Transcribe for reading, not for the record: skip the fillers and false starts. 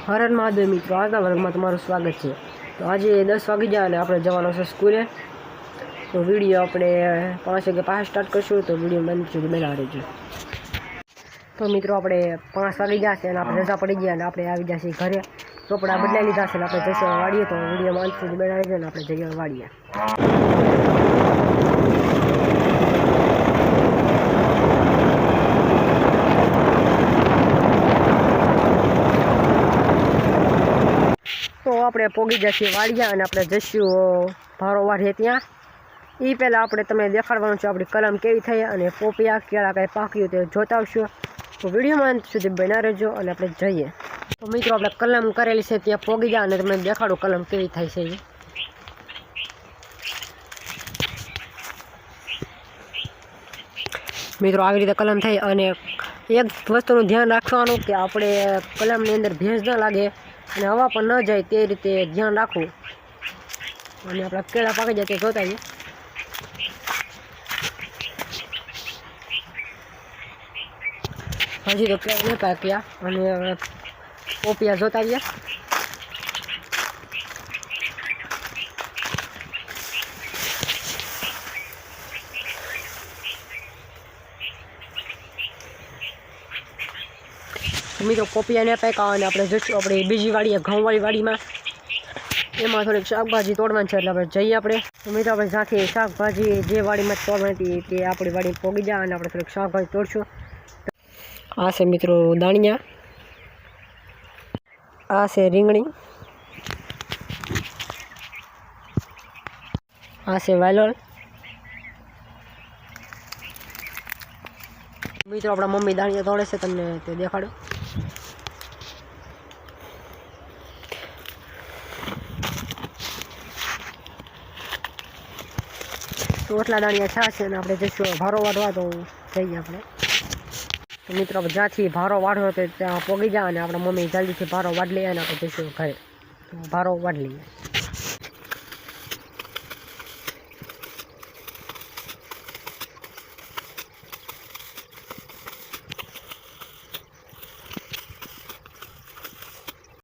હર હર મહાદેવ મિત્રો, આજના વર્ગમાં તમારું સ્વાગત છે। તો આજે 10 વાગી જાય અને આપણે જવાનો છે સ્કૂલે। તો વિડીયો આપણે 5 વાગે પાછા સ્ટાર્ટ કરશું, તો વિડીયો બંધ સુધી બનાવી રહેજો। તો મિત્રો આપણે 5 વાગી જશે અને આપણે રજા પડી ગયા અને આપણે આવી જશે ઘરે। કપડાં બદલાઈ લીધા છે અને આપણે જઈશું વાડીએ। તો વિડીયો બંધ સુધી બનાવી રહેજો અને આપણે જઈએ વાડીએ। તો આપણે પોગી જઈએ વાડિયા અને આપણે જઈશું ભારો વાઢીએ ત્યાં। એ પહેલાં આપણે તમને દેખાડવાનું છે આપણી કલમ કેવી થઈ અને પોપિયા કેળા કાંઈ પાક્યું તે જોતા આવશું। તો વિડીયોમાં અંત સુધી બના રહેજો અને આપણે જઈએ। તો મિત્રો આપણે કલમ કરેલી છે ત્યાં પોગી જાય અને તમને દેખાડું કલમ કેવી થાય છે એ। મિત્રો આવી રીતે કલમ થઈ અને એક વસ્તુનું ધ્યાન રાખવાનું કે આપણે કલમની અંદર ભેજ ન લાગે અને હવા પણ ન જાય તે રીતે ધ્યાન રાખવું। અને આપણા કેળા પાકી જાય તે જોતા આવીએ। હજી તો કેળા નહીં પાક્યા અને પોપિયા જોતા આવીએ। મિત્રો પોપિયા ને પાક્યા અને આપણે જઈશું આપણે બીજી વાડીએ ઘઉંવાળી વાડીમાં। એમાં થોડીક શાકભાજી તોડવાની છે એટલે આપણે જઈએ આપણે। તો મિત્રો આપણે જ્યાંથી શાકભાજી જે વાડીમાં તોડવાની હતી તે આપણી વાડી પોગી જાય અને આપણે થોડીક શાકભાજી તોડશું। આ છે મિત્રો દાણિયા, આ છે રીંગણી, આ છે વાલોળ। મિત્રો આપણા મમ્મી દાણિયા તોડે છે, તમને તે દેખાડો। તો એટલા દાણિયા છાશે અને આપણે જઈશું ભારો વાઢવા। તો જઈએ આપણે। તો મિત્રો આપણે જ્યાંથી ભારો વાઢવો તો ત્યાં પોગી જાય અને આપણા મમ્મી જલ્દીથી ભારો વાઢ લઈએ અને આપણે જઈશું ઘરે। તો ભારો વાઢ લઈએ।